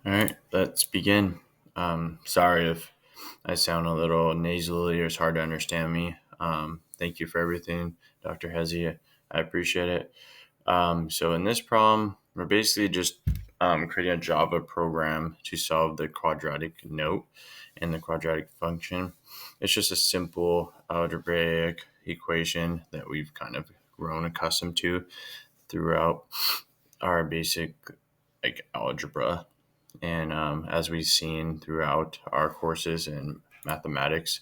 All right, let's begin. Sorry if I sound a little nasally or it's hard to understand me. Thank you for everything, Dr. Hezi. I appreciate it. So in this problem, we're basically just creating a Java program to solve the quadratic note and the quadratic function. It's just a simple algebraic equation that we've kind of grown accustomed to throughout our basic algebra. And as we've seen throughout our courses in mathematics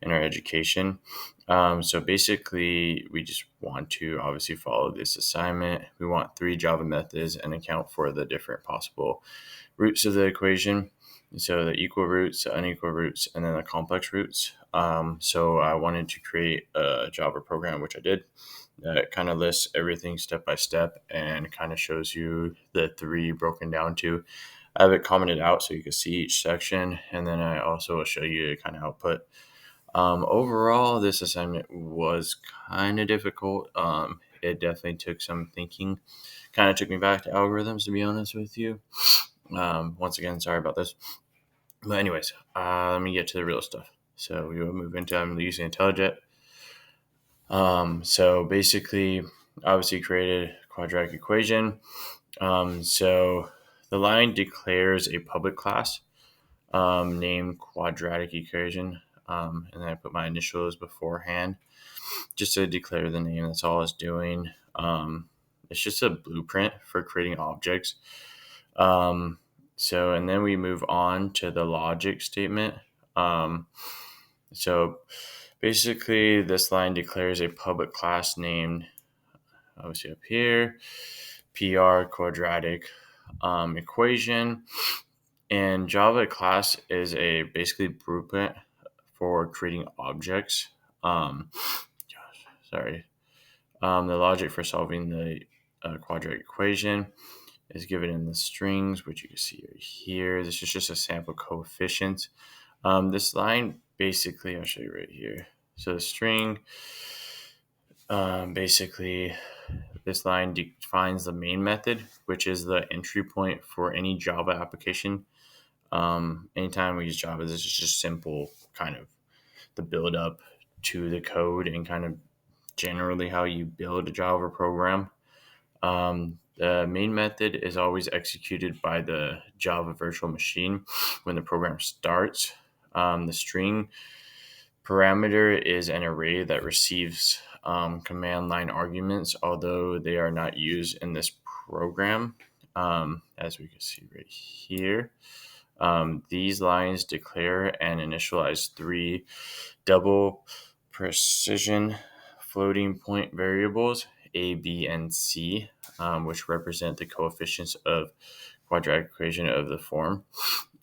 in our education. So basically, we just want to obviously follow this assignment. We want 3 Java methods and account for the different possible roots of the equation. So the equal roots, the unequal roots, and then the complex roots. So I wanted to create a Java program, which I did, that kind of lists everything step by step and kind of shows you the 3 broken down to. I have it commented out so you can see each section, and then I also will show you kind of output. Overall, this assignment was kind of difficult. It definitely took some thinking. Kind of took me back to algorithms, to be honest with you. Once again, sorry about this. But anyways, let me get to the real stuff. So we will move into I'm using IntelliJet. So basically, obviously created a quadratic equation. So the line declares a public class named quadratic equation. And then I put my initials beforehand just to declare the name. That's all it's doing. It's just a blueprint for creating objects. And then we move on to the logic statement. So basically, this line declares a public class named, obviously up here, PR quadratic equation. And Java class is a basically blueprint for creating objects. The logic for solving the quadratic equation is given in the strings, which you can see right here. This is just a sample coefficient. This line basically, I'll show you right here. So the string, basically, this line defines the main method, which is the entry point for any Java application. Anytime we use Java, this is just simple kind of the build up to the code and kind of generally how you build a Java program. The main method is always executed by the Java virtual machine when the program starts. The string parameter is an array that receives command line arguments, although they are not used in this program. As we can see right here, these lines declare and initialize 3 double precision floating point variables, A, B, and C, which represent the coefficients of quadratic equation of the form,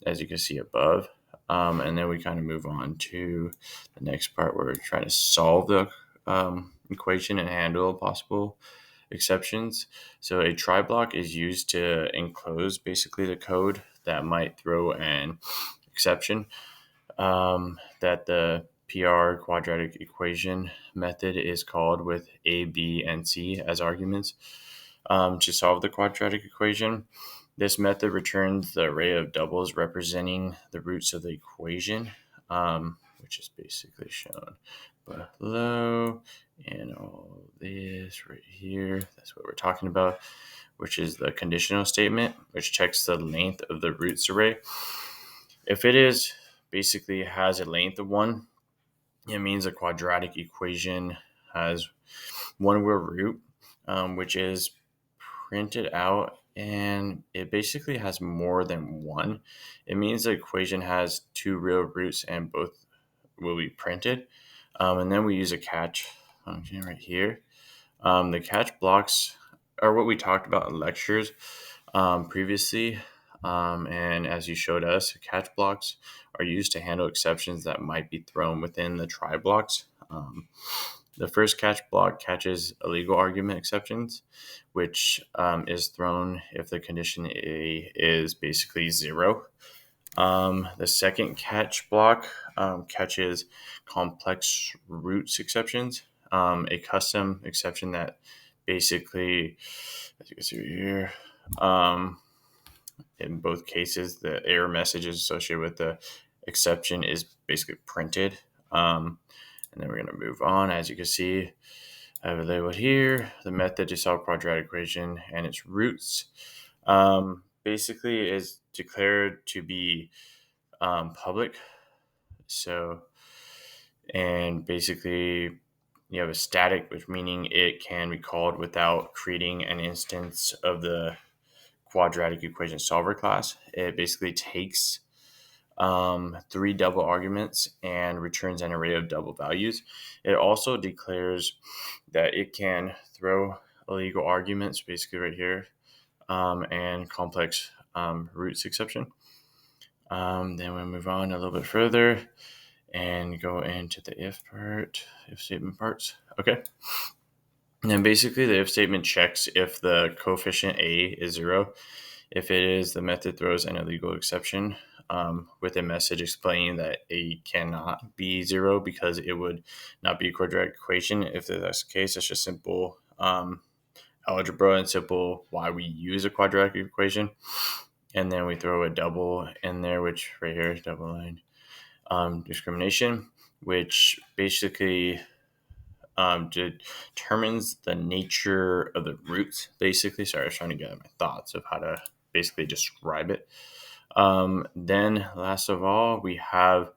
as you can see above. And then we kind of move on to the next part where we're trying to solve the equation and handle possible exceptions. So a try block is used to enclose basically the code that might throw an exception. That the PR quadratic equation method is called with A, B, and C as arguments. To solve the quadratic equation, this method returns the array of doubles representing the roots of the equation, which is basically shown below, and all this right here. That's what we're talking about, which is the conditional statement, which checks the length of the roots array. If it is basically has a length of 1, it means a quadratic equation has one real root, which is printed out, and it basically has more than 1. It means the equation has 2 real roots and both will be printed. And then we use a catch function right here. The catch blocks are what we talked about in lectures previously. And as you showed us, catch blocks are used to handle exceptions that might be thrown within the try blocks. The first catch block catches illegal argument exceptions, which is thrown if the condition A is basically 0. The second catch block catches complex roots exceptions, a custom exception that basically, as you can see here, in both cases, the error messages associated with the exception is basically printed. And then we're going to move on. As you can see, I have it labeled here, the method to solve quadratic equation and its roots. Basically is declared to be public. So, and basically you have a static, which meaning it can be called without creating an instance of the quadratic equation solver class. It basically takes 3 double arguments and returns an array of double values. It also declares that it can throw illegal arguments, basically right here, and complex roots exception. Then we move on a little bit further and go into the if statement parts. Okay. And then basically the if statement checks if the coefficient A is 0. If it is, the method throws an illegal exception with a message explaining that A cannot be 0 because it would not be a quadratic equation. If that's the case, it's just simple algebra and simple why we use a quadratic equation. And then we throw a double in there, which right here is double line discrimination, which basically determines the nature of the roots, basically. Sorry, I was trying to get my thoughts of how to basically describe it. Then last of all, we have,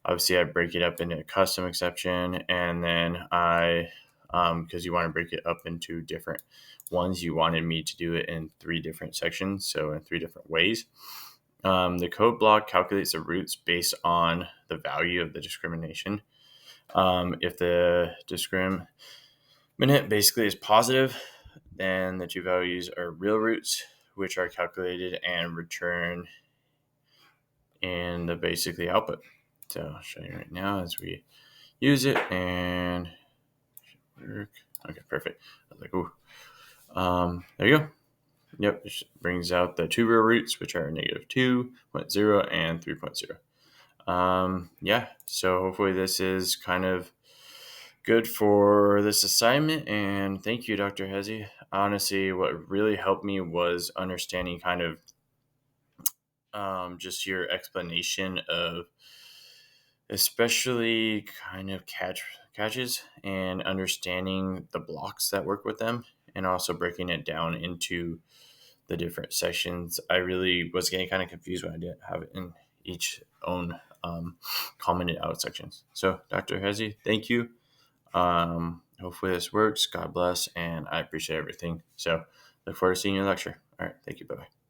obviously I break it up into a custom exception, and then because you want to break it up into different ones, you wanted me to do it in 3 different sections, so in 3 different ways. The code block calculates the roots based on the value of the discrimination. If the discriminant basically is positive, then the 2 values are real roots, which are calculated and returned in the basically output. So I'll show you right now as we use it, and work. Okay, perfect. I was like, ooh. There you go. Yep, it brings out the 2 real roots, which are negative 2.0 and 3.0. Yeah, so hopefully this is kind of good for this assignment, and thank you, Dr. Hezi. Honestly, what really helped me was understanding kind of just your explanation of especially kind of catches and understanding the blocks that work with them, and also breaking it down into the different sections. I really was getting kind of confused when I didn't have it in each own commented out sections. So Dr. Hezi, thank you. Hopefully this works. God bless, and I appreciate everything. So look forward to seeing your lecture. All right, thank you. Bye-bye.